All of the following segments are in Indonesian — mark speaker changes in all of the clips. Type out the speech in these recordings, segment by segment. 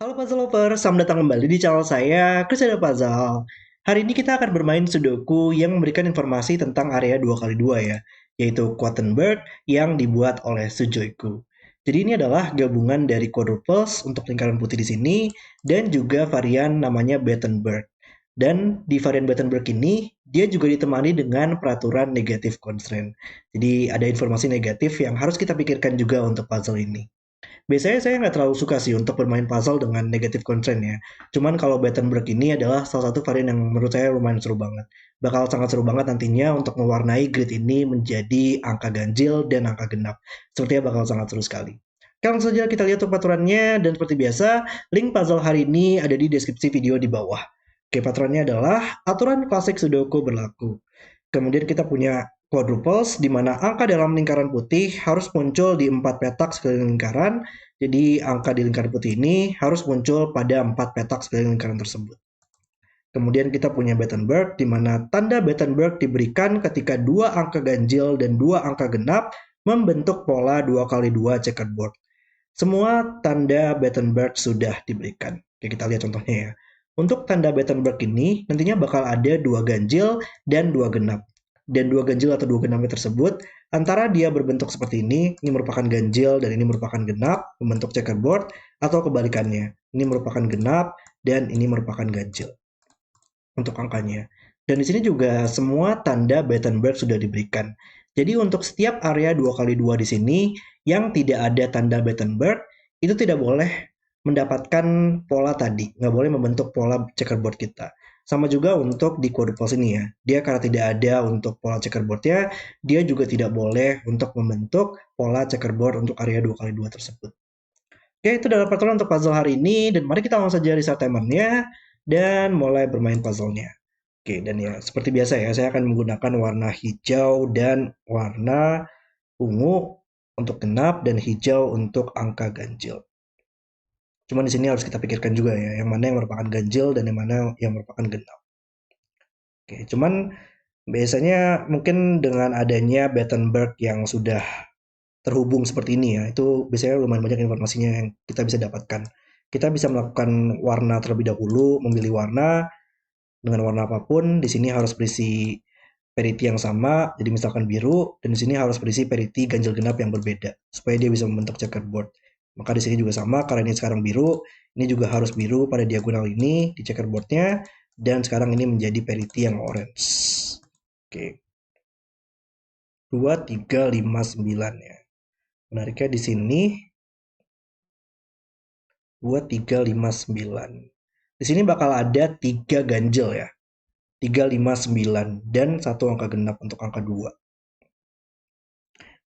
Speaker 1: Halo Puzzle Lover, selamat datang kembali di channel saya, Chris Ada Puzzle. Hari ini kita akan bermain Sudoku yang memberikan informasi tentang area 2x2 ya, yaitu Quatenberg yang dibuat oleh Sujoiku. Jadi ini adalah gabungan dari quadruples untuk lingkaran putih di sini, dan juga varian namanya Bettenberg. Dan di varian Bettenberg ini, dia juga ditemani dengan peraturan negatif constraint. Jadi ada informasi negatif yang harus kita pikirkan juga untuk puzzle ini. Biasanya saya nggak terlalu suka sih untuk bermain puzzle dengan negative constraint ya. Cuman kalau Battenberg ini adalah salah satu varian yang menurut saya lumayan seru banget. Bakal sangat seru banget nantinya untuk mewarnai grid ini menjadi angka ganjil dan angka genap. Sepertinya bakal sangat seru sekali. Oke, langsung saja kita lihat untuk aturannya, dan seperti biasa, link puzzle hari ini ada di deskripsi video di bawah. Oke, aturannya adalah aturan klasik Sudoku berlaku. Kemudian kita punya quadruples, di mana angka dalam lingkaran putih harus muncul di 4 petak sekeliling lingkaran. Jadi angka di lingkaran putih ini harus muncul pada 4 petak sekeliling lingkaran tersebut. Kemudian kita punya Bettenberg, di mana tanda Bettenberg diberikan ketika dua angka ganjil dan dua angka genap membentuk pola 2x2 checkerboard. Semua tanda Bettenberg sudah diberikan. Oke, kita lihat contohnya ya. Untuk tanda Bettenberg ini, nantinya bakal ada dua ganjil dan dua genap. Dan dua ganjil atau dua genapnya tersebut, antara dia berbentuk seperti ini merupakan ganjil dan ini merupakan genap, membentuk checkerboard, atau kebalikannya. Ini merupakan genap dan ini merupakan ganjil untuk angkanya. Dan di sini juga semua tanda Bettenberg sudah diberikan. Jadi untuk setiap area 2x2 di sini yang tidak ada tanda Bettenberg, itu tidak boleh mendapatkan pola tadi, nggak boleh membentuk pola checkerboard kita. Sama juga untuk di quadruples ini ya, dia karena tidak ada untuk pola checkerboardnya, dia juga tidak boleh untuk membentuk pola checkerboard untuk area 2x2 tersebut. Oke, itu adalah peraturan untuk puzzle hari ini, dan mari kita langsung saja restart timernya, dan mulai bermain puzzle-nya. Oke, dan ya seperti biasa ya, saya akan menggunakan warna hijau dan warna ungu untuk genap dan hijau untuk angka ganjil. Cuman di sini harus kita pikirkan juga ya, yang mana yang merupakan ganjil dan yang mana yang merupakan genap. Oke, cuman biasanya mungkin dengan adanya Battenberg yang sudah terhubung seperti ini ya, itu biasanya lumayan banyak informasinya yang kita bisa dapatkan. Kita bisa melakukan warna terlebih dahulu, memilih warna dengan warna apapun. Di sini harus berisi parity yang sama, jadi misalkan biru, dan di sini harus berisi parity ganjil genap yang berbeda, supaya dia bisa membentuk checkerboard. Maka di sini juga sama, karena ini sekarang biru, ini juga harus biru pada diagonal ini di checkerboardnya, dan sekarang ini menjadi parity yang orange. Oke, 2, 3, 5, 9 ya. Menariknya di sini 2, 3, 5, 9. Di sini bakal ada 3 ganjil ya. 3, 5, 9 dan satu angka genap untuk angka 2.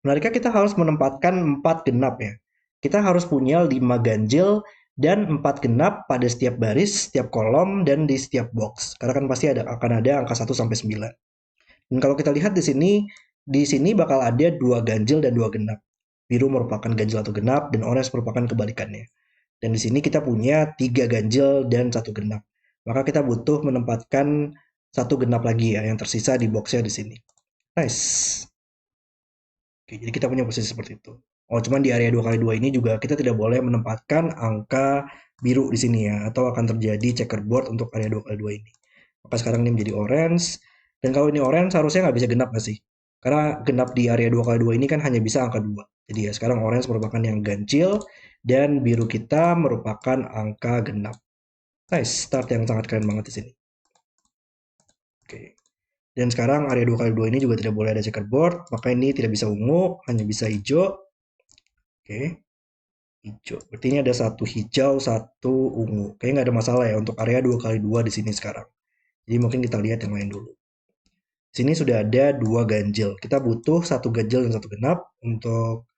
Speaker 1: Menariknya kita harus menempatkan 4 genap ya. Kita harus punya 5 ganjil dan 4 genap pada setiap baris, setiap kolom, dan di setiap box. Karena kan pasti akan ada angka 1 sampai 9. Dan kalau kita lihat di sini bakal ada 2 ganjil dan 2 genap. Biru merupakan ganjil atau genap, dan orange merupakan kebalikannya. Dan di sini kita punya 3 ganjil dan 1 genap. Maka kita butuh menempatkan 1 genap lagi ya, yang tersisa di boxnya di sini. Nice. Oke, jadi kita punya posisi seperti itu. Oh, cuman di area 2x2 ini juga kita tidak boleh menempatkan angka biru di sini ya, atau akan terjadi checkerboard untuk area 2x2 ini. Maka sekarang ini menjadi orange, dan kalau ini orange harusnya nggak bisa genap nggak sih? Karena genap di area 2x2 ini kan hanya bisa angka 2. Jadi ya sekarang orange merupakan yang ganjil, dan biru kita merupakan angka genap. Nice, start yang sangat keren banget di sini. Oke. Dan sekarang area 2x2 ini juga tidak boleh ada checkerboard, maka ini tidak bisa ungu, hanya bisa hijau. Oke, hijau. Berarti ini ada satu hijau, satu ungu. Kayaknya nggak ada masalah ya untuk area 2x2 di sini sekarang. Jadi mungkin kita lihat yang lain dulu. Di sini sudah ada 2 ganjil. Kita butuh satu ganjil dan satu genap untuk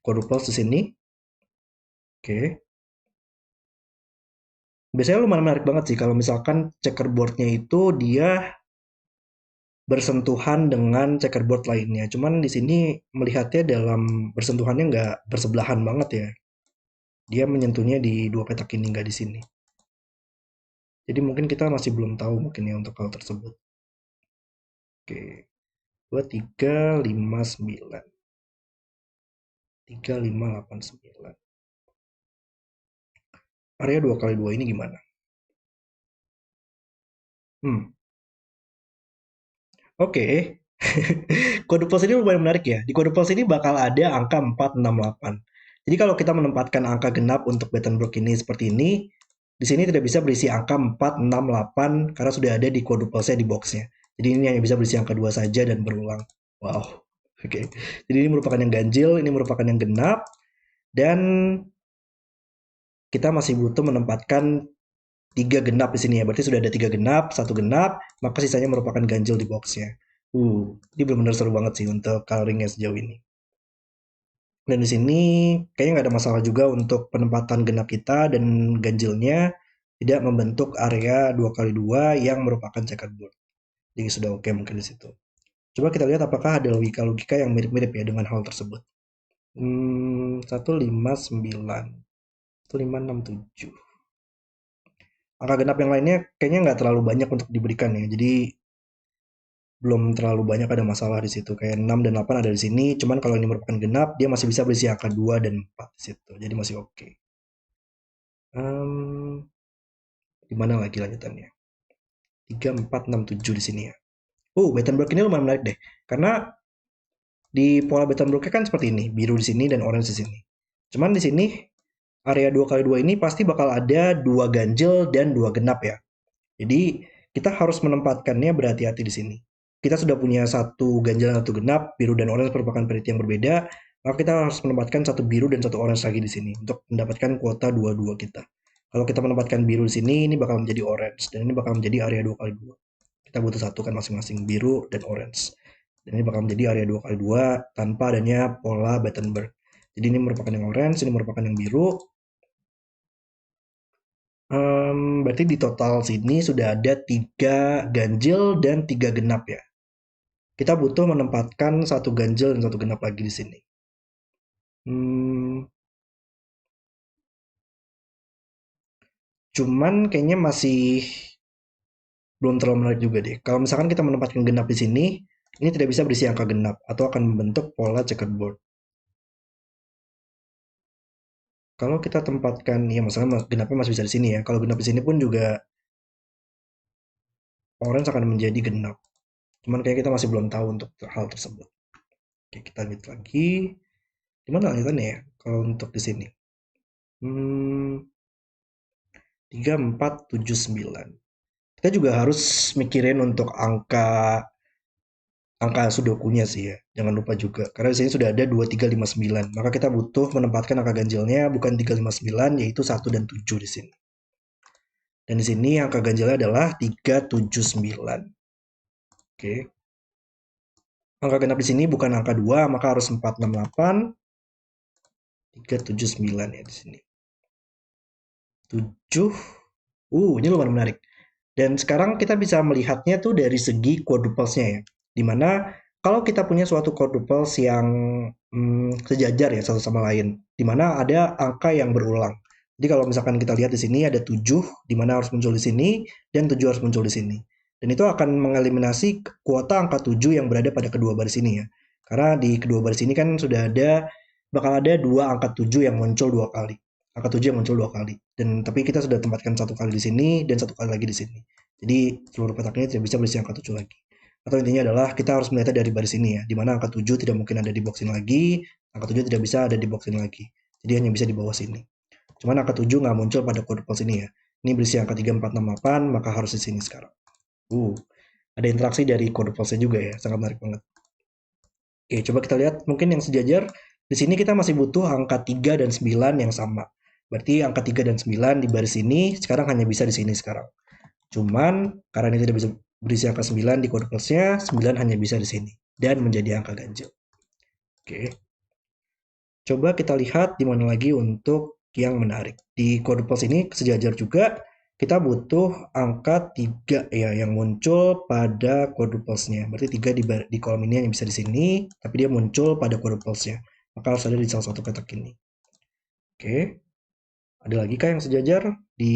Speaker 1: quadruples di sini. Oke. Biasanya lumayan menarik banget sih kalau misalkan checkerboardnya itu dia bersentuhan dengan checkerboard lainnya. Cuman di sini melihatnya dalam bersentuhannya nggak bersebelahan banget ya. Dia menyentuhnya di dua petak ini, nggak di sini. Jadi mungkin kita masih belum tahu mungkin ya untuk hal tersebut. Oke, 2, 3, 5, 9. 3, 5, 8, 9. area 2 kali 2 ini gimana? Hmm, oke. Quadruples ini lumayan menarik ya. Di quadruples ini bakal ada angka 468. Jadi kalau kita menempatkan angka genap untuk Bettenberg ini seperti ini, di sini tidak bisa berisi angka 468 karena sudah ada di quadruplesnya di boxnya. Jadi ini hanya bisa berisi angka 2 saja dan berulang. Wow. Oke. Jadi ini merupakan yang ganjil, ini merupakan yang genap, dan kita masih butuh menempatkan tiga genap di sini ya. Berarti sudah ada tiga genap, satu genap, maka sisanya merupakan ganjil di boxnya. Ini benar-benar seru banget sih untuk coloringnya sejauh ini. Dan di sini kayaknya nggak ada masalah juga untuk penempatan genap kita dan ganjilnya tidak membentuk area 2 kali 2 yang merupakan checkerboard. Jadi sudah oke mungkin di situ. Coba kita lihat apakah ada logika-logika yang mirip-mirip ya dengan hal tersebut. 159, 1567. Angka genap yang lainnya kayaknya nggak terlalu banyak untuk diberikan ya. Jadi belum terlalu banyak ada masalah di situ. Kayak 6 dan 8 ada di sini. Cuman kalau ini merupakan genap, dia masih bisa berisi angka 2 dan 4 di situ. Jadi masih oke. Um, di mana lagi lanjutannya? 3, 4, 6, 7 di sini ya. Bettenberg ini lumayan menarik deh. Karena di pola Bettenbergnya kan seperti ini. Biru di sini dan orange di sini. Cuman di sini area 2 kali 2 ini pasti bakal ada dua ganjil dan dua genap ya. Jadi kita harus menempatkannya berhati-hati di sini. Kita sudah punya satu ganjil dan satu genap, biru dan orange merupakan variety yang berbeda, maka kita harus menempatkan satu biru dan satu orange lagi di sini untuk mendapatkan kuota dua-dua kita. Kalau kita menempatkan biru di sini, ini bakal menjadi orange dan ini bakal menjadi area 2 kali 2. Kita butuh satu kan masing-masing biru dan orange. Dan ini bakal menjadi area 2 kali 2 tanpa adanya pola Bettenberg. Jadi ini merupakan yang orange, ini merupakan yang biru. Berarti di total sini sudah ada tiga ganjil dan tiga genap ya. Kita butuh menempatkan satu ganjil dan satu genap lagi di sini. Hmm, cuman kayaknya masih belum terlalu menarik juga deh. Kalau misalkan kita menempatkan genap di sini, ini tidak bisa berisi angka genap atau akan membentuk pola checkerboard. Kalau kita tempatkan, ya masalah genapnya masih bisa di sini ya. Kalau genap di sini pun juga orange akan menjadi genap. Cuman kayak kita masih belum tahu untuk hal tersebut. Oke, kita lihat lagi. Gimana lanjutannya ya? Kalau untuk di sini. 3, 4, 7, 9. Kita juga harus mikirin untuk angka sudokunya sih ya. Jangan lupa juga. Karena di sini sudah ada 2, 3, 5, 9. Maka kita butuh menempatkan angka ganjilnya bukan 3, 5, 9, yaitu 1 dan 7 di sini. Dan di sini angka ganjilnya adalah 3, 7, 9. Oke. Angka genap di sini bukan angka 2, maka harus 4, 6, 8. 3, 7, 9 ya di sini. 7. Ini lumayan menarik. Dan sekarang kita bisa melihatnya tuh dari segi quadruplesnya ya. Dimana kalau kita punya suatu quadruples yang sejajar ya satu sama lain, dimana ada angka yang berulang. Jadi kalau misalkan kita lihat di sini ada 7, dimana harus muncul di sini, dan 7 harus muncul di sini. Dan itu akan mengeliminasi kuota angka 7 yang berada pada kedua baris ini ya. Karena di kedua baris ini kan sudah bakal ada dua angka 7 yang muncul dua kali. Angka 7 yang muncul dua kali. Dan tapi kita sudah tempatkan satu kali di sini dan satu kali lagi di sini. Jadi seluruh petak ini tidak bisa berisi angka 7 lagi. Atau intinya adalah kita harus melihatnya dari baris ini ya, di mana angka 7 tidak mungkin ada di box ini lagi, angka 7 tidak bisa ada di box ini lagi. Jadi hanya bisa di bawah sini. Cuman angka 7 nggak muncul pada quadruple ini ya. Ini berisi angka 3, 4, 6, 8, maka harus di sini sekarang. Ada interaksi dari quadruple juga ya, sangat menarik banget. Oke, coba kita lihat mungkin yang sejajar. Di sini kita masih butuh angka 3 dan 9 yang sama. Berarti angka 3 dan 9 di baris ini sekarang hanya bisa di sini sekarang. Cuman karena ini tidak bisa berisi angka 9 di quadruplesnya, 9 hanya bisa di sini dan menjadi angka ganjil. Oke. Coba kita lihat di mana lagi untuk yang menarik. Di quadruples ini sejajar juga kita butuh angka 3 ya yang muncul pada quadruplesnya. Berarti 3 di kolom ini yang bisa di sini, tapi dia muncul pada quadruplesnya. Maka harus ada di salah satu petak ini. Oke. Ada lagi kah yang sejajar? Di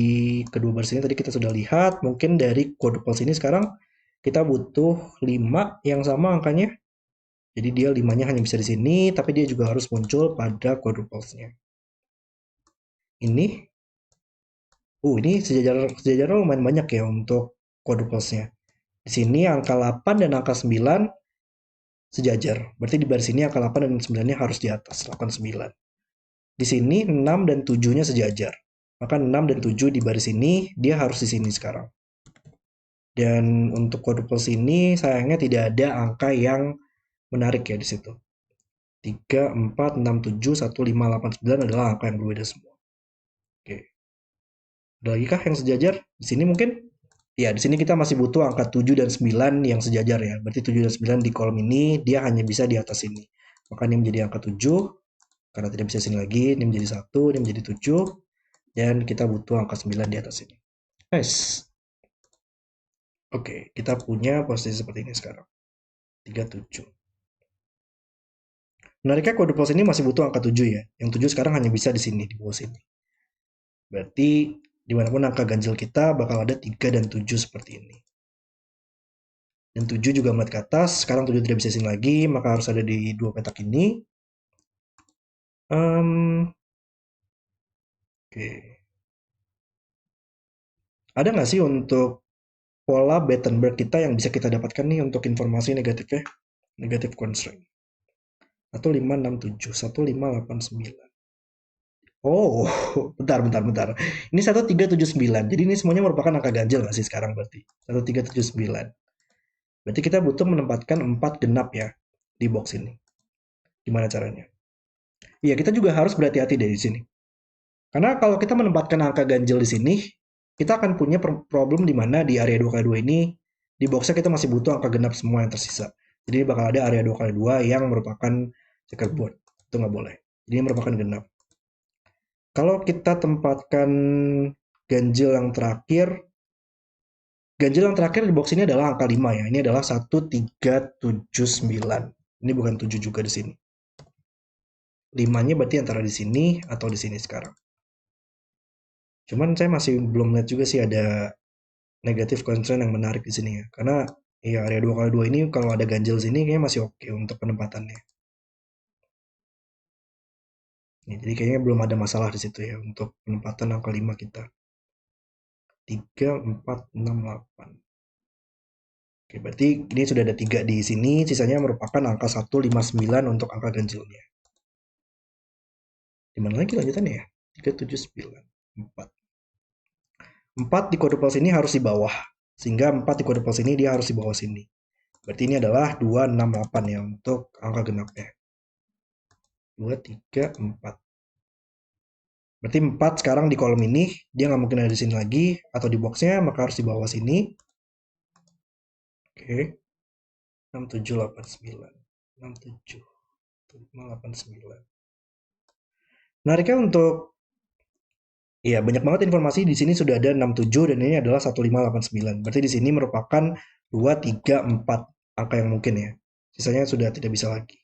Speaker 1: kedua baris ini tadi kita sudah lihat, mungkin dari quadruples ini sekarang kita butuh 5 yang sama angkanya. Jadi dia 5-nya hanya bisa di sini, tapi dia juga harus muncul pada quadruplesnya. Ini Ini sejajarnya lumayan banyak ya untuk quadruplesnya. Di sini angka 8 dan angka 9 sejajar. Berarti di baris ini angka 8 dan 9-nya harus di atas 8 9. Di sini 6 dan 7-nya sejajar. Maka 6 dan 7 di baris ini dia harus di sini sekarang. Dan untuk quadruples ini sayangnya tidak ada angka yang menarik ya di situ. 3, 4, 6, 7, 1, 5, 8, 9 adalah angka yang berbeda semua. Oke. Ada lagi kah yang sejajar? Di sini mungkin? Ya, di sini kita masih butuh angka 7 dan 9 yang sejajar ya. Berarti 7 dan 9 di kolom ini dia hanya bisa di atas ini. Maka ini menjadi angka 7 karena tidak bisa sini lagi, ini menjadi 1, ini menjadi 7 dan kita butuh angka 9 di atas ini. Nice. Oke, kita punya posisi seperti ini sekarang. 37. Menariknya quadruples ini masih butuh angka 7 ya. Yang 7 sekarang hanya bisa di sini, di bawah sini. Berarti dimanapun angka ganjil kita bakal ada 3 dan 7 seperti ini. Dan 7 juga melihat ke atas, sekarang 7 tidak bisa sini lagi, maka harus ada di dua petak ini. Oke. Ada nggak sih untuk pola Bettenberg kita yang bisa kita dapatkan nih untuk informasi negatifnya? Negatif constraint. 1567, 1589. Oh, bentar. Ini 1379. Jadi ini semuanya merupakan angka ganjil nggak sih sekarang berarti? 1379. Berarti kita butuh menempatkan 4 genap ya di box ini. Gimana caranya? Iya, kita juga harus berhati-hati dari sini. Karena kalau kita menempatkan angka ganjil di sini, kita akan punya problem di mana di area 2x2 ini, di boxnya kita masih butuh angka genap semua yang tersisa. Jadi bakal ada area 2x2 yang merupakan checkerboard. Itu nggak boleh. Jadi ini merupakan genap. Kalau kita tempatkan ganjil yang terakhir, ganjil yang terakhir di box ini adalah angka 5 ya. Ini adalah 1379. Ini bukan 7 juga di sini. 5-nya berarti antara di sini atau di sini sekarang. Cuman saya masih belum lihat juga sih ada negatif constraint yang menarik di sini ya. Karena ya area 2x2 ini kalau ada ganjil sini kayaknya masih oke untuk penempatannya. Jadi kayaknya belum ada masalah di situ ya untuk penempatan angka 5 kita. 3, 4, 6, 8. Oke, berarti ini sudah ada 3 di sini, sisanya merupakan angka 159 untuk angka ganjilnya. Dimana lagi lanjutannya ya? 3, 7, 9, 4. 4 di quadruple sini harus di bawah. Sehingga 4 di quadruple sini dia harus di bawah sini. Berarti ini adalah 2, 6, 8 ya untuk angka genapnya. 2, 3, 4. Berarti 4 sekarang di kolom ini, dia nggak mungkin ada di sini lagi, atau di boxnya, maka harus di bawah sini. Oke. 6, 7, 8, 9. 6, 7, 5, 8, 9. Menariknya untuk, ya banyak banget informasi, di sini sudah ada 67 dan ini adalah 1589. Berarti di sini merupakan 2, 3, 4 angka yang mungkin ya. Sisanya sudah tidak bisa lagi.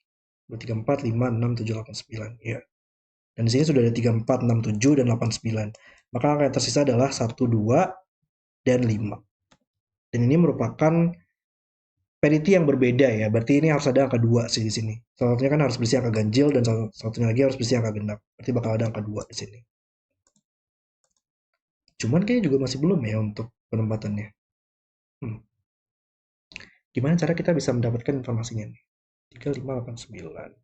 Speaker 1: 2, 3, 4, 5, 6, 7, 8, 9. Ya. Dan di sini sudah ada 3, 4, 6, 7, dan 8, 9. Maka angka yang tersisa adalah 1, 2, dan 5. Dan ini merupakan parity yang berbeda ya. Berarti ini harus ada angka 2 sih di sini. Salah satunya kan harus berisi angka ganjil dan salah satunya lagi harus berisi angka genap. Berarti bakal ada angka 2 di sini. Cuman kayaknya juga masih belum ya untuk penempatannya. Hmm. Gimana cara kita bisa mendapatkan informasinya nih? 3, 5, 8, 9.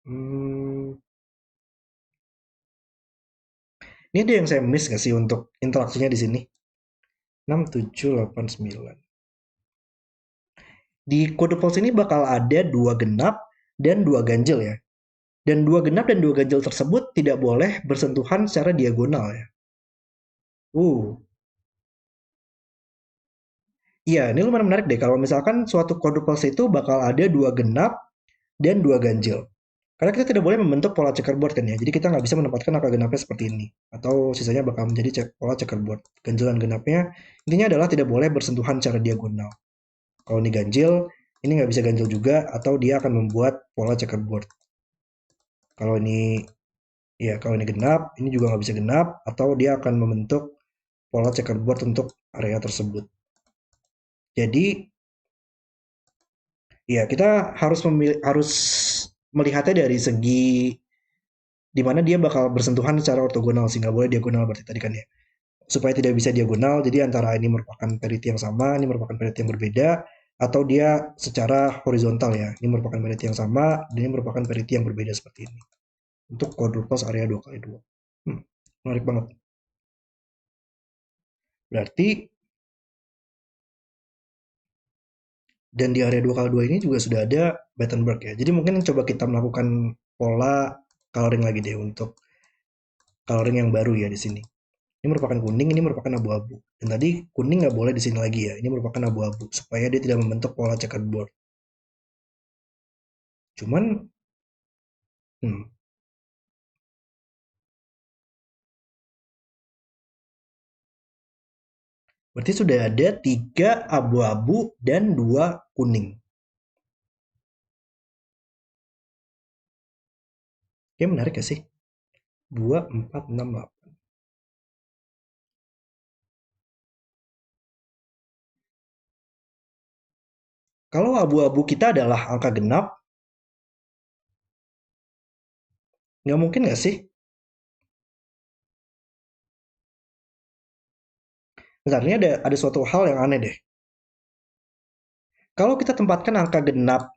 Speaker 1: Hmm. Ini ada yang saya miss nggak sih untuk interaksinya di sini? 6, 7, 8, 9. Di quadruple ini bakal ada 2 genap dan 2 ganjil ya. Dan 2 genap dan 2 ganjil tersebut tidak boleh bersentuhan secara diagonal ya. Uh, iya, ini lumayan menarik deh. Kalau misalkan suatu quadruple itu bakal ada 2 genap dan 2 ganjil. Karena kita tidak boleh membentuk pola checkerboard kan ya. Jadi kita nggak bisa menempatkan angka genapnya seperti ini. Atau sisanya bakal menjadi pola checkerboard. Ganjilan genapnya intinya adalah tidak boleh bersentuhan secara diagonal. Kalau ini ganjil, ini nggak bisa ganjil juga atau dia akan membuat pola checkerboard. Kalau ini ya kalau ini genap, ini juga nggak bisa genap atau dia akan membentuk pola checkerboard untuk area tersebut. Jadi ya kita harus melihatnya dari segi di mana dia bakal bersentuhan secara ortogonal sih, nggak boleh diagonal berarti tadi kan ya. Supaya tidak bisa diagonal, jadi antara ini merupakan parity yang sama, ini merupakan parity yang berbeda, atau dia secara horizontal ya, ini merupakan parity yang sama, dan ini merupakan parity yang berbeda seperti ini. Untuk quadruples area 2x2. Menarik banget. Berarti, dan di area 2x2 ini juga sudah ada Battenberg ya. Jadi mungkin coba kita melakukan pola coloring lagi deh untuk coloring yang baru ya di sini. Ini merupakan kuning, ini merupakan abu-abu. Dan tadi kuning nggak boleh di sini lagi ya. Ini merupakan abu-abu supaya dia tidak membentuk pola checkerboard. Cuman, hmm, berarti sudah ada 3 abu-abu dan 2 kuning. Oke, menarik ya sih? 2, 4, 6, 8. Kalau abu-abu kita adalah angka genap, nggak mungkin nggak sih? Bentar, ini ada suatu hal yang aneh deh. Kalau kita tempatkan angka genap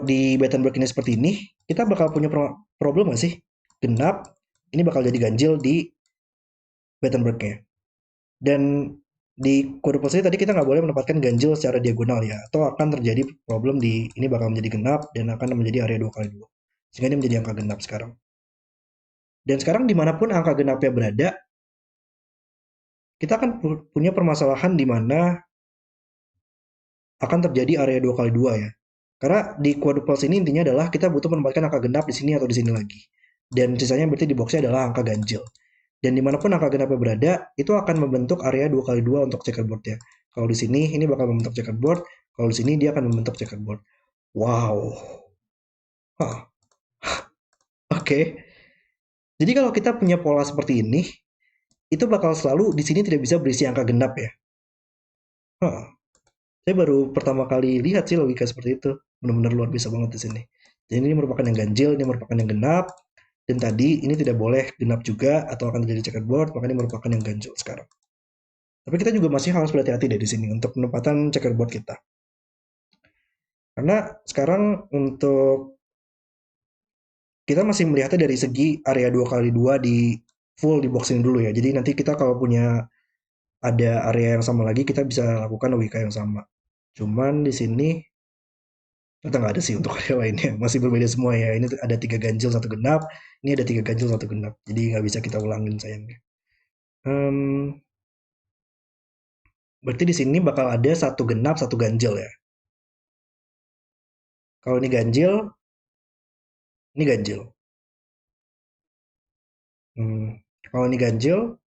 Speaker 1: di Battenberg ini seperti ini, kita bakal punya problem nggak sih? Genap, ini bakal jadi ganjil di Battenbergnya. Dan di kode pos tadi kita nggak boleh menempatkan ganjil secara diagonal ya, atau akan terjadi problem di ini bakal menjadi genap dan akan menjadi area 2x2. Sehingga ini menjadi angka genap sekarang. Dan sekarang dimanapun angka genapnya berada, kita akan punya permasalahan di mana akan terjadi area 2x2 ya. Karena di quadruples ini intinya adalah kita butuh menempatkan angka genap di sini atau di sini lagi. Dan sisanya berarti di boxnya adalah angka ganjil. Dan dimanapun angka genapnya berada, itu akan membentuk area 2x2 untuk checkerboardnya. Kalau di sini, ini bakal membentuk checkerboard. Kalau di sini, dia akan membentuk checkerboard. Wow. Hah, oke. Okay. Jadi kalau kita punya pola seperti ini, itu bakal selalu di sini tidak bisa berisi angka genap ya. Hah, saya baru pertama kali lihat sih logika seperti itu. Benar-benar luar biasa banget di sini. Jadi ini merupakan yang ganjil, ini merupakan yang genap. Dan tadi ini tidak boleh genap juga atau akan terjadi checkerboard, makanya ini merupakan yang ganjil sekarang. Tapi kita juga masih harus berhati-hati deh di sini untuk penempatan checkerboard kita. Karena sekarang untuk kita masih melihatnya dari segi area 2x2 di full di box ini dulu ya. Jadi nanti kita kalau punya ada area yang sama lagi, kita bisa lakukan logika yang sama. Cuman di sini ternyata nggak ada sih untuk area lainnya. Masih berbeda semua ya. Ini ada 3 ganjil, 1 genap. Ini ada 3 ganjil, 1 genap. Jadi nggak bisa kita ulangin sayangnya. Hmm, berarti di sini bakal ada 1 genap, 1 ganjil ya. Kalau ini ganjil, ini ganjil. Hmm, kalau ini ganjil,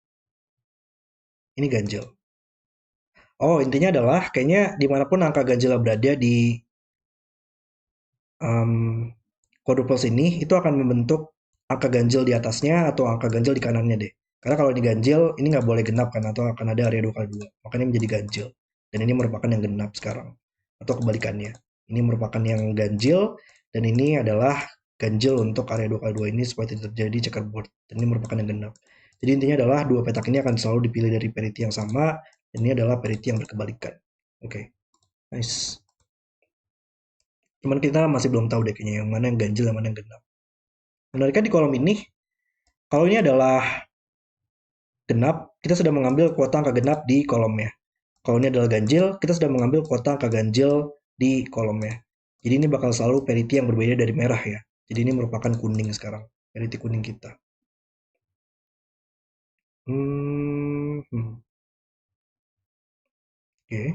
Speaker 1: ini ganjil. Oh, intinya adalah kayaknya dimanapun angka ganjilnya berada di um, quadruples ini, itu akan membentuk angka ganjil di atasnya atau angka ganjil di kanannya deh. Karena kalau ini ganjil, ini nggak boleh genap kan, atau akan ada area 2x2. Makanya menjadi ganjil. Dan ini merupakan yang genap sekarang. Atau kebalikannya. Ini merupakan yang ganjil, dan ini adalah ganjil untuk area 2x2 ini supaya tidak terjadi checkerboard. Dan ini merupakan yang genap. Jadi intinya adalah dua petak ini akan selalu dipilih dari parity yang sama, dan ini adalah parity yang berkebalikan. Oke, okay. Nice. Cuman kita masih belum tahu deh kayaknya yang mana yang ganjil, yang mana yang genap. Menariknya di kolom ini, kalau ini adalah genap, kita sudah mengambil kuota angka genap di kolomnya. Kalau ini adalah ganjil, kita sudah mengambil kuota angka ganjil di kolomnya. Jadi ini bakal selalu parity yang berbeda dari merah ya. Jadi ini merupakan kuning sekarang, parity kuning kita. Oke. Okay.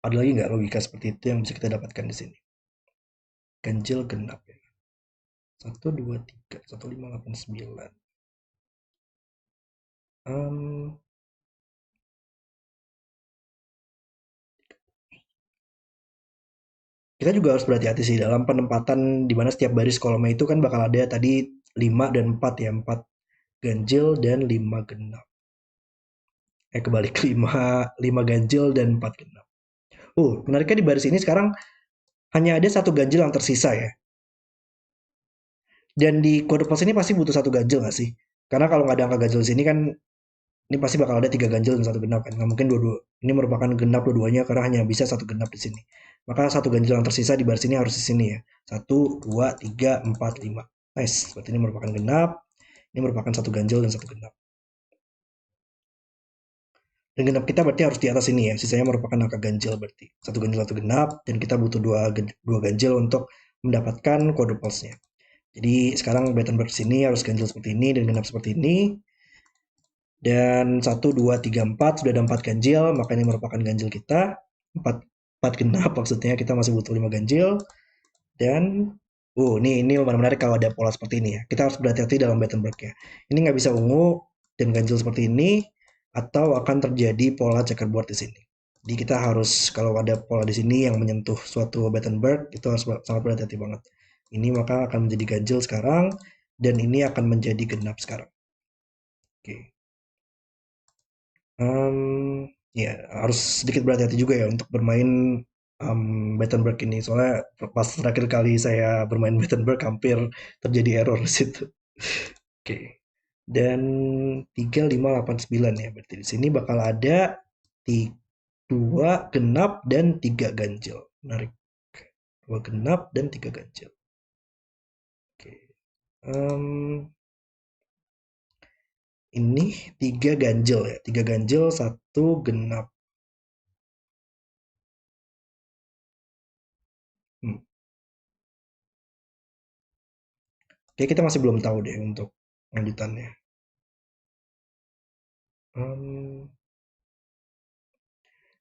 Speaker 1: Ada lagi nggak logika seperti itu yang bisa kita dapatkan di sini? Ganjil genap ya. 1, 2, 3, 1, 5, 8, 9. Kita juga harus berhati-hati sih dalam penempatan di mana setiap baris kolomnya itu kan bakal ada tadi 5 dan 4 ya, 4 ganjil dan 5 genap. Kebalik 5 ganjil dan 4 genap. Menariknya di baris ini sekarang hanya ada 1 ganjil yang tersisa ya. Dan di kode pos ini pasti butuh satu ganjil nggak sih? Karena kalau nggak ada angka ganjil di sini kan ini pasti bakal ada tiga ganjil dan satu genap kan. Nggak mungkin dua-dua. Ini merupakan genap dua-duanya karena hanya bisa satu genap di sini. Maka satu ganjil yang tersisa di baris ini harus di sini ya. Satu, dua, tiga, empat, lima. Nice. Berarti ini merupakan genap. Ini merupakan satu ganjil dan satu genap. Dan genap kita berarti harus di atas ini ya. Sisanya merupakan angka ganjil berarti. Satu ganjil satu genap. Dan kita butuh dua ganjil untuk mendapatkan quadruplesnya. Jadi sekarang Battenberg sini harus ganjil seperti ini dan genap seperti ini. Dan satu 2 3 4 sudah ada 4 ganjil, maka ini merupakan ganjil kita. 4 genap maksudnya kita masih butuh 5 ganjil. Dan ini lumayan menarik kalau ada pola seperti ini ya. Kita harus berhati-hati dalam Battenberg ya. Ini nggak bisa ungu dan ganjil seperti ini atau akan terjadi pola checkerboard di sini. Jadi kita harus kalau ada pola di sini yang menyentuh suatu Battenberg itu harus sangat berhati-hati banget. Ini maka akan menjadi ganjil sekarang dan ini akan menjadi genap sekarang. Oke. Ya harus sedikit berhati-hati juga ya untuk bermain Battenberg ini. Soalnya pas terakhir kali saya bermain Battenberg hampir terjadi error di situ. Oke. Dan 3589 ya. Berarti di sini bakal ada 2 genap dan 3 ganjil. Menarik. 2 genap dan 3 ganjil. Oke. Ini 3 ganjil ya. 3 ganjil, 1 genap. Hmm. Kayak kita masih belum tahu deh untuk lanjutannya.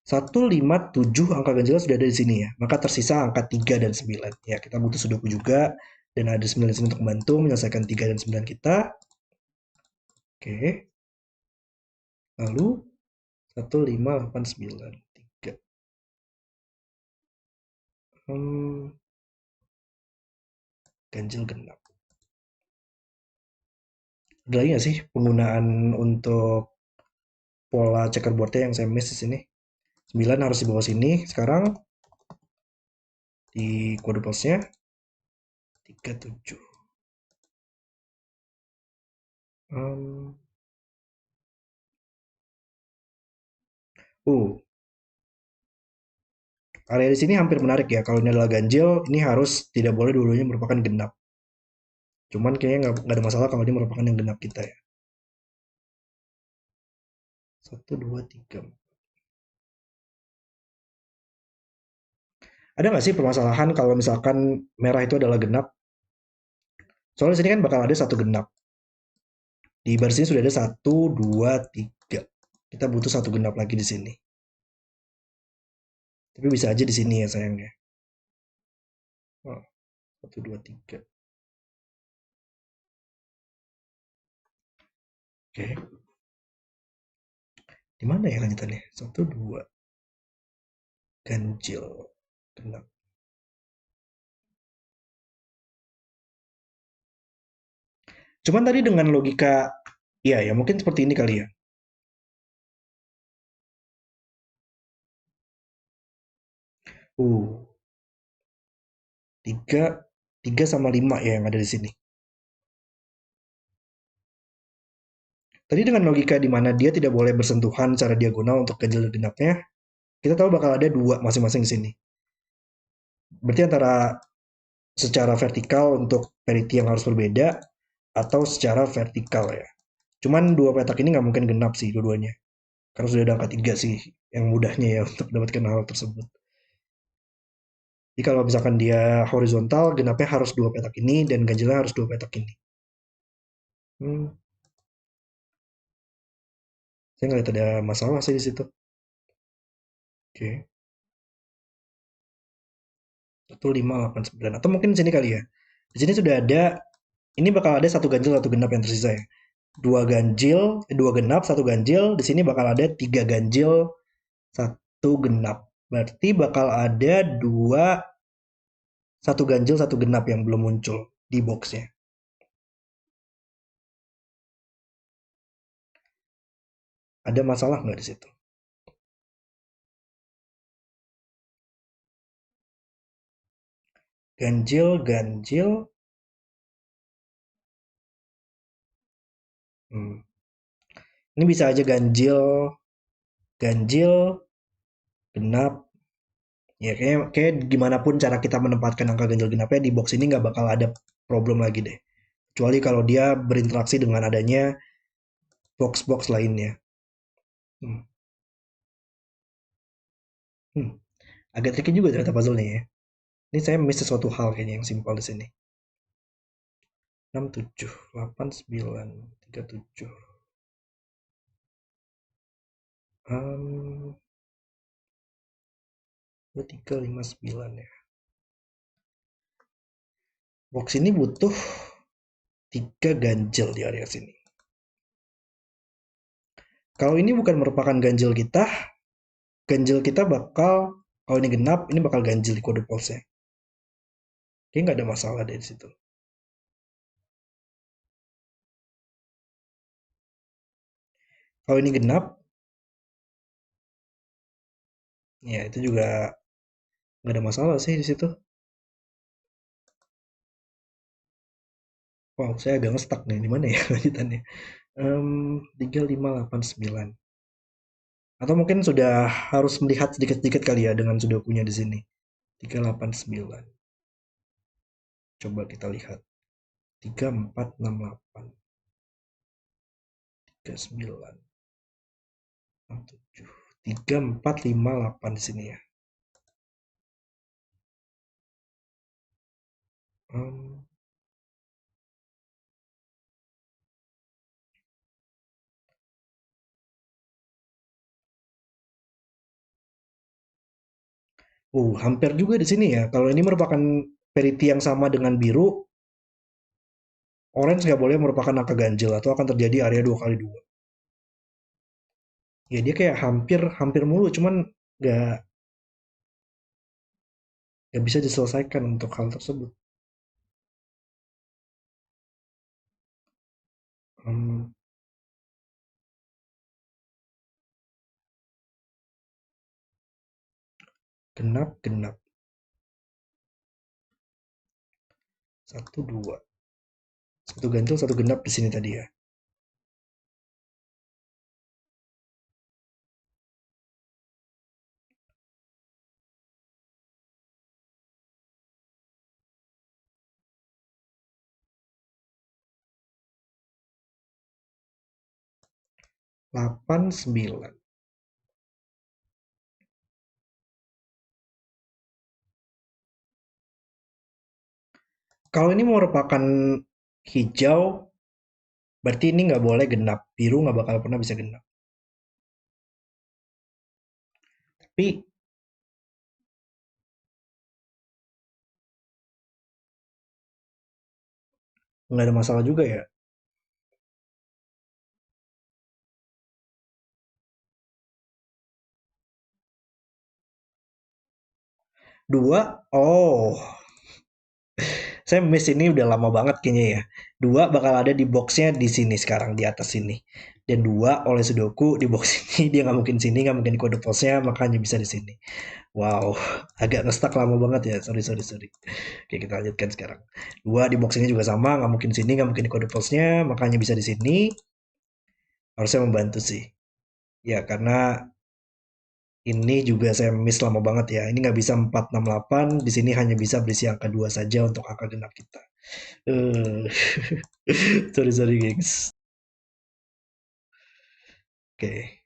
Speaker 1: 157 angka ganjil sudah ada di sini ya. Maka tersisa angka 3 dan 9. Ya, kita butuh sudoku juga. Dan ada 9 di sini untuk membantu menyelesaikan 3 dan 9 kita. Oke. Lalu 1589. 3. Ganjil genap. Ada lagi nggak sih penggunaan untuk pola checkerboardnya yang saya miss di sini? 9 harus di bawah sini. Sekarang di quadruplesnya 37. Um, uh, Area di sini hampir menarik ya. Kalau ini adalah ganjil, ini harus tidak boleh dua-duanya merupakan genap. Cuman kayaknya nggak ada masalah kalau ini merupakan yang genap kita ya. Satu, dua, tiga. Ada nggak sih permasalahan kalau misalkan merah itu adalah genap? Soalnya di sini kan bakal ada satu genap. Di baris ini sudah ada satu, dua, tiga. Kita butuh satu genap lagi di sini. Tapi bisa aja di sini ya sayangnya. Oh, satu, dua, tiga. Oke. Di mana ya lanjutannya? Satu, dua. Ganjil. Genap. Cuman tadi dengan logika, iya ya mungkin seperti ini kali ya. 3, 3 sama 5 ya yang ada di sini. Tadi dengan logika di mana dia tidak boleh bersentuhan secara diagonal untuk ganjil dan genapnya, kita tahu bakal ada dua masing-masing di sini. Berarti antara secara vertikal untuk parity yang harus berbeda atau secara vertikal ya. Cuman dua petak ini nggak mungkin genap sih dua-duanya. Karena sudah ada angka 3 sih yang mudahnya ya untuk mendapatkan hal tersebut. Jadi kalau misalkan dia horizontal, genapnya harus dua petak ini dan ganjilnya harus dua petak ini. Hmm, saya nggak lihat ada masalah sih di situ. Oke. 1589 atau mungkin di sini kali ya. Di sini sudah ada ini bakal ada satu ganjil satu genap yang tersisa ya. Dua ganjil, dua genap, satu ganjil. Di sini bakal ada tiga ganjil, satu genap. Berarti bakal ada satu ganjil, satu genap yang belum muncul di boxnya. Ada masalah nggak di situ? Ganjil, ganjil, Hmm. Ini bisa aja ganjil, ganjil, genap. Ya kayak gimana pun cara kita menempatkan angka ganjil genapnya di box ini nggak bakal ada problem lagi deh. Kecuali kalau dia berinteraksi dengan adanya box-box lainnya. Hmm. Hmm. Agak tricky juga ternyata puzzle-nya ya. Ini saya miss sesuatu hal kayaknya yang simpel di sini. 6, 7, 8, 9, 3, 7. 2, 3, 5, 9 ya. Box ini butuh 3 ganjil di area sini. Kalau ini bukan merupakan ganjil kita bakal, kalau ini genap, ini bakal ganjil di kode pulse-nya. Kayaknya nggak ada masalah dari situ. Kalau ini genap, ya itu juga nggak ada masalah sih di situ. Wow, saya agak nge-stuck nih. Di mana ya lanjutannya? 3, 5, 8, 9. Atau mungkin sudah harus melihat sedikit-sedikit kali ya dengan sudokunya di sini. 3, 8, 9. Coba kita lihat. 3, 4, 6, 8. 3, 9, 6, 7. 3, 4, 5, 8 di sini ya. Hmm, hampir juga di sini ya. Kalau ini merupakan parity yang sama dengan biru, orange nggak boleh merupakan angka ganjil atau akan terjadi area 2 kali 2. Ya dia kayak hampir hampir mulu, cuman nggak nggak bisa diselesaikan untuk hal tersebut. Hmm, genap genap. Satu dua. Satu ganjil satu genap di sini tadi ya. 8 9. Kalau ini merupakan hijau, berarti ini nggak boleh genap. Biru nggak bakal pernah bisa genap. Tapi nggak ada masalah juga ya. Dua, oh, saya miss ini udah lama banget kayaknya ya. Dua bakal ada di boxnya di sini sekarang di atas sini. Dan dua oleh Sudoku di box ini dia nggak mungkin sini, nggak mungkin di kode posnya, makanya bisa di sini. Wow, agak ngestak lama banget ya. Sorry sorry sorry. Oke kita lanjutkan sekarang. Dua di box ini juga sama, nggak mungkin sini, nggak mungkin di kode posnya, makanya bisa di sini. Harusnya membantu sih. Ya karena ini juga saya miss lama banget ya. Ini nggak bisa 4, 6, 8. Di sini hanya bisa berisi angka 2 saja untuk angka genap kita. Eh, sorry sorry gengs. Oke,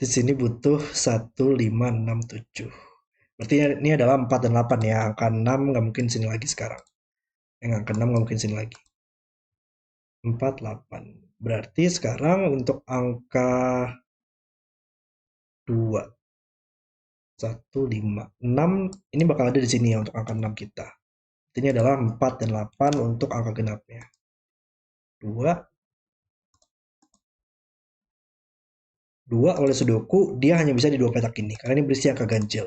Speaker 1: di sini butuh 1, 5, 6, 7. Berarti ini adalah 4 dan 8 ya. Angka 6 nggak mungkin sini lagi sekarang. Yang angka 6 nggak mungkin sini lagi. 4, 8. Berarti sekarang untuk angka 2, 1, 5, 6 ini bakal ada di sini ya untuk angka 6 kita. Ini adalah 4 dan 8 untuk angka genapnya. 2, 2 oleh Sudoku dia hanya bisa di dua petak ini karena ini berisi angka ganjil.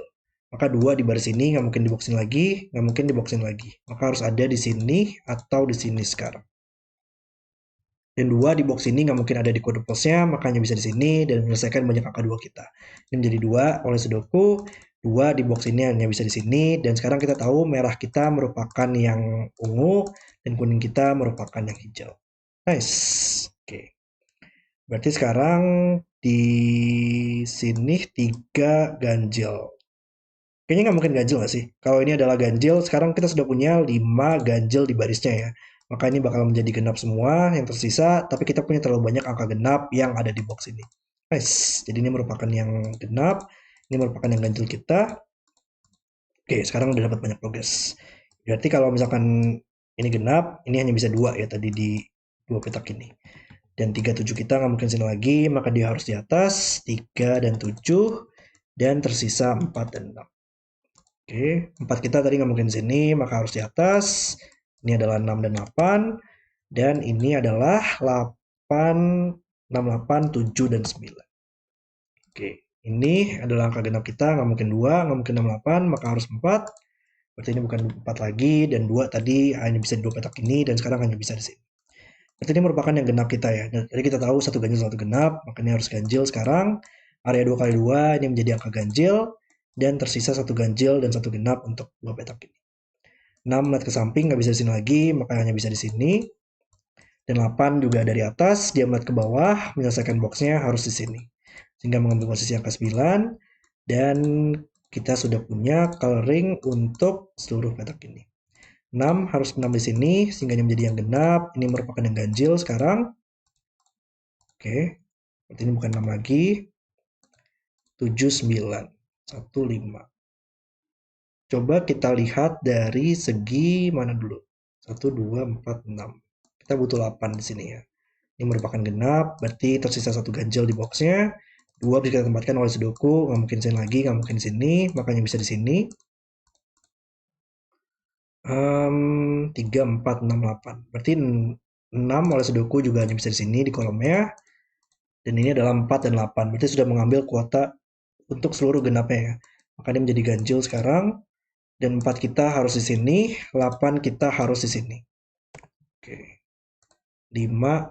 Speaker 1: Maka 2 di baris ini nggak mungkin diboxin lagi, nggak mungkin diboxin lagi. Maka harus ada di sini atau di sini sekarang. Dan 2 di box ini nggak mungkin ada di kode posnya, makanya bisa di sini dan menyelesaikan banyak angka 2 kita. Ini menjadi 2 oleh Sudoku, 2 di box ini hanya bisa di sini, dan sekarang kita tahu merah kita merupakan yang ungu, dan kuning kita merupakan yang hijau. Nice. Oke. Berarti sekarang di sini 3 ganjil. Kayaknya nggak mungkin ganjil nggak sih? Kalau ini adalah ganjil, sekarang kita sudah punya 5 ganjil di barisnya ya. Maka ini bakal menjadi genap semua yang tersisa, tapi kita punya terlalu banyak angka genap yang ada di box ini. Nice, jadi ini merupakan yang genap, ini merupakan yang ganjil kita. Oke, sekarang udah dapat banyak progres. Berarti kalau misalkan ini genap, ini hanya bisa 2 ya tadi di 2 petak ini. Dan 3, 7 kita nggak mungkin sini lagi, maka dia harus di atas, 3 dan 7, dan tersisa 4 dan 6. Oke, 4 kita tadi nggak mungkin sini, maka harus di atas. Ini adalah 6 dan 8. Dan ini adalah 8, 6, 8, 7, dan 9. Oke, ini adalah angka genap kita, nggak mungkin 2, nggak mungkin 6, 8, maka harus 4. Berarti ini bukan 4 lagi, dan 2 tadi hanya bisa di 2 petak ini, dan sekarang hanya bisa di sini. Berarti ini merupakan yang genap kita ya. Jadi kita tahu satu ganjil satu genap, makanya harus ganjil sekarang. Area 2 kali 2 ini menjadi angka ganjil, dan tersisa satu ganjil dan satu genap untuk 2 petak ini. 6 melihat ke samping nggak bisa di sini lagi, maka hanya bisa di sini. Dan 8 juga dari atas, dia melihat ke bawah, menyelesaikan boxnya harus di sini. Sehingga mengambil posisi angka 9, dan kita sudah punya coloring untuk seluruh petak ini. 6 harus 6 di sini, sehingga ini menjadi yang genap. Ini merupakan yang ganjil sekarang. Oke, berarti ini bukan 6 lagi. 7, 9, 1, 5. Coba kita lihat dari segi mana dulu. 1, 2, 4, 6. Kita butuh 8 di sini ya. Ini merupakan genap, berarti tersisa satu ganjil di boxnya. 2 bisa kita tempatkan oleh Sudoku, nggak mungkin sini lagi, nggak mungkin di sini, makanya bisa di sini. 3, 4, 6, 8. Berarti 6 oleh Sudoku juga hanya bisa di sini di kolomnya. Dan ini adalah 4 dan 8. Berarti sudah mengambil kuota untuk seluruh genapnya ya. Maka ini menjadi ganjil sekarang. Dan 4 kita harus di sini, 8 kita harus di sini. Oke. 5,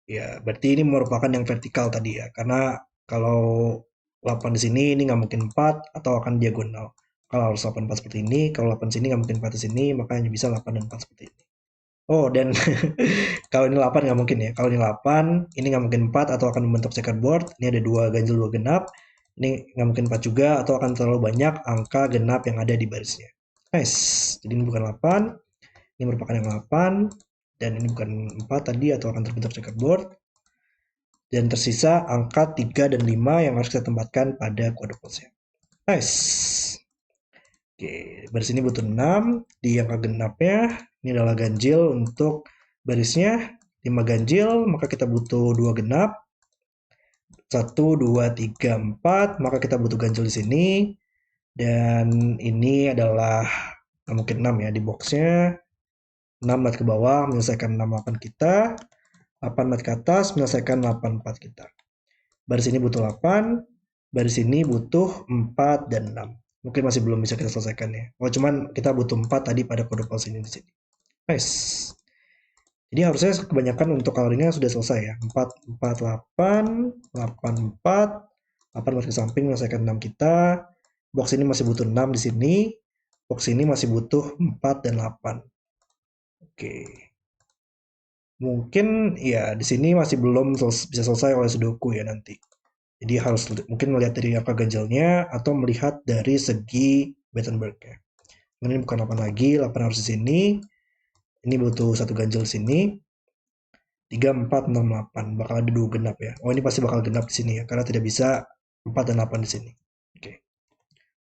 Speaker 1: ya berarti ini merupakan yang vertikal tadi ya. Karena kalau 8 di sini, ini nggak mungkin 4 atau akan diagonal. Kalau harus 8, 4 seperti ini, kalau 8 sini nggak mungkin 4 di sini, maka hanya bisa 8 dan 4 seperti ini. Oh, dan kalau ini 8 nggak mungkin ya. Kalau ini 8, ini nggak mungkin 4 atau akan membentuk checkerboard. Ini ada 2 ganjil, 2 genap. Ini nggak mungkin 4 juga atau akan terlalu banyak angka genap yang ada di barisnya. Nice. Jadi ini bukan 8. Ini merupakan yang 8. Dan ini bukan 4 tadi atau akan terbentuk checkerboard. Dan tersisa angka 3 dan 5 yang harus kita tempatkan pada quadruplesnya. Nice. Oke, baris ini butuh 6 di angka genapnya. Ini adalah ganjil untuk barisnya. 5 ganjil, maka kita butuh 2 genap. 1, 2, 3, 4, maka kita butuh ganjil di sini. Dan ini adalah mungkin 6 ya di boxnya. 6 mat ke bawah menyelesaikan 6, 8 kita. 8 mat ke atas menyelesaikan 8, 4 kita. Baris ini butuh 8, baris ini butuh 4 dan 6. Mungkin masih belum bisa kita selesaikan ya. Oh, cuman kita butuh 4 tadi pada kode pulse ini di sini. Nice. Jadi harusnya kebanyakan untuk coloringnya sudah selesai ya. 4, 4, 8, 8, 4, 8 masuk ke samping menyelesaikan 6 kita. Box ini masih butuh 6 di sini. Box ini masih butuh 4 dan 8. Oke. Mungkin ya di sini masih belum bisa selesai oleh Sudoku ya nanti. Jadi harus mungkin melihat dari angka ganjilnya atau melihat dari segi Battenberg ya. Ini bukan 8 lagi, 8 harus di sini. Ini butuh satu ganjil di sini. 3, 4, 6, 8. Bakal ada 2 genap ya. Oh, ini pasti bakal genap di sini ya, karena tidak bisa 4 dan 8 di sini. Oke.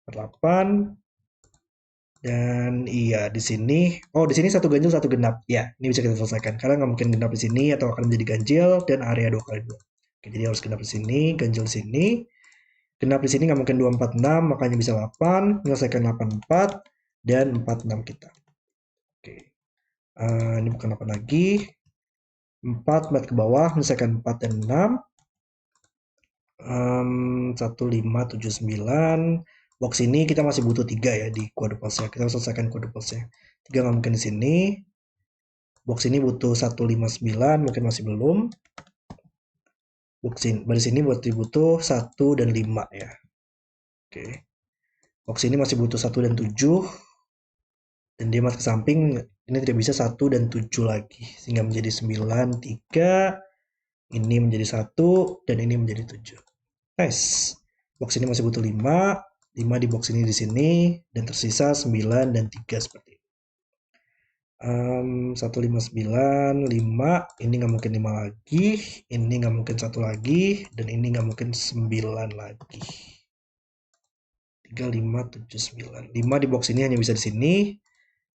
Speaker 1: 8. Dan iya di sini, oh di sini satu ganjil satu genap. Ya, ini bisa kita selesaikan karena nggak mungkin genap di sini atau akan menjadi ganjil dan area 2 kali 2. Oke, jadi harus genap di sini, ganjil di sini. Genap di sini nggak mungkin 2, 4, 6, makanya bisa 8, menyelesaikan 8, 4, dan 4, 6 kita. Oke, ini bukan 8 lagi. 4 mat ke bawah, menyelesaikan 4 dan 6. 1, 5, 7, 9. Box ini kita masih butuh 3 ya di quadruplesnya. Kita harus selesaikan quadruplesnya. 3 nggak mungkin di sini. Box ini butuh 1, 5, 9, mungkin masih belum. Box ini, baris ini butuh 1 dan 5 ya. Oke. Box ini masih butuh 1 dan 7. Dan dia masuk ke samping, ini tidak bisa 1 dan 7 lagi. Sehingga menjadi 9, 3, Ini menjadi 1, dan ini menjadi 7. Nice. Box ini masih butuh 5. 5 di box ini di sini, dan tersisa 9 dan 3 seperti ini. 1, 5, 9, 5. Ini nggak mungkin 5 lagi. Ini nggak mungkin 1 lagi. Dan ini nggak mungkin 9 lagi. 3, 5, 7, 9. 5 di box ini hanya bisa di sini.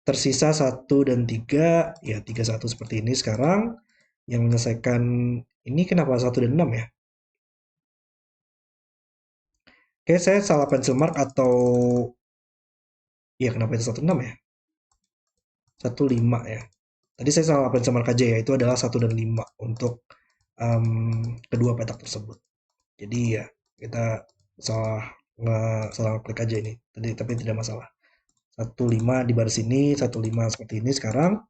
Speaker 1: Tersisa 1 dan 3. Ya, 3, 1 seperti ini sekarang. Yang menyelesaikan ini kenapa 1 dan 6 ya? Oke, saya salah pencil mark atau... Ya, kenapa itu 1, 6 ya? 1, 5 ya. Tadi saya salah pencil mark aja ya. Itu adalah 1 dan 5 untuk kedua petak tersebut. Jadi ya, kita salah salah klik aja ini. Tapi tidak masalah. 1, 5 di baris ini, 1, 5 seperti ini sekarang.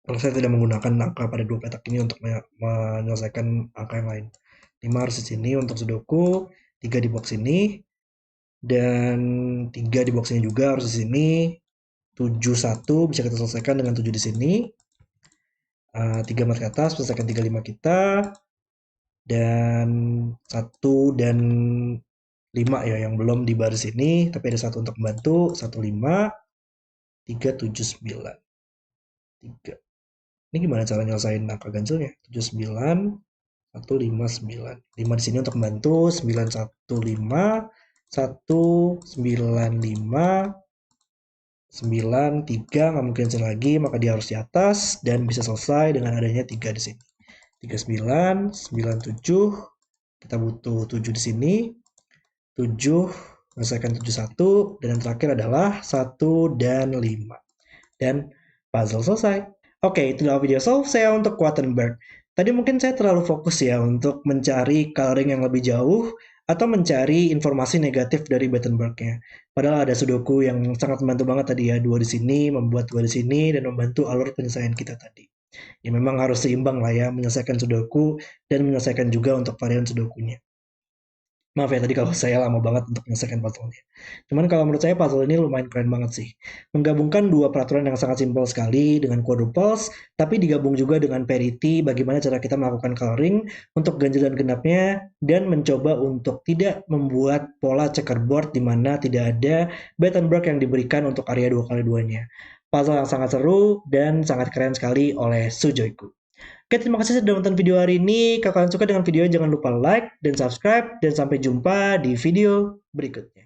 Speaker 1: Kalau saya tidak menggunakan angka pada dua petak ini untuk menyelesaikan angka yang lain. 5 harus di sini untuk Sudoku, 3 di box ini, dan 3 di box ini juga harus di sini. 7, 1 bisa kita selesaikan dengan 7 di sini. 3 mark ke atas, selesaikan 3, 5 kita. Dan 1 dan 5 ya yang belum di baris ini, tapi ada 1 untuk membantu. 1, 5, 3, 7, 9. 3. Ini gimana cara nyelesain angka ganjilnya? 7, 9, 1, 5, 9. 5 di sini untuk membantu. 9, 1, 5. 1, 9, 5. 9, 3. Nggak mungkin sini lagi, maka dia harus di atas. Dan bisa selesai dengan adanya 3 di sini. 3, 9, 9, 7. Kita butuh 7 di sini. 7, selesaikan 7, 1. Dan yang terakhir adalah 1 dan 5. Dan puzzle selesai. Oke, itulah video solve saya untuk Quatenberg. Tadi mungkin saya terlalu fokus ya untuk mencari coloring yang lebih jauh atau mencari informasi negatif dari Battenberg-nya. Padahal ada Sudoku yang sangat membantu banget tadi ya, 2 di sini, membuat 2 di sini, dan membantu alur penyelesaian kita tadi. Ya memang harus seimbang lah ya, menyelesaikan Sudoku dan menyelesaikan juga untuk varian Sudokunya. Maaf ya tadi kalau saya lama banget untuk menyelesaikan puzzle-nya. Cuman kalau menurut saya puzzle ini lumayan keren banget sih. Menggabungkan dua peraturan yang sangat simpel sekali dengan quadruples, tapi digabung juga dengan parity, bagaimana cara kita melakukan coloring untuk ganjil dan genapnya, dan mencoba untuk tidak membuat pola checkerboard di mana tidak ada Battenberg yang diberikan untuk area 2x2-nya. Puzzle yang sangat seru dan sangat keren sekali oleh Sujoiku. Oke, terima kasih sudah nonton video hari ini. Kalau kalian suka dengan video, jangan lupa like dan subscribe. Dan sampai jumpa di video berikutnya.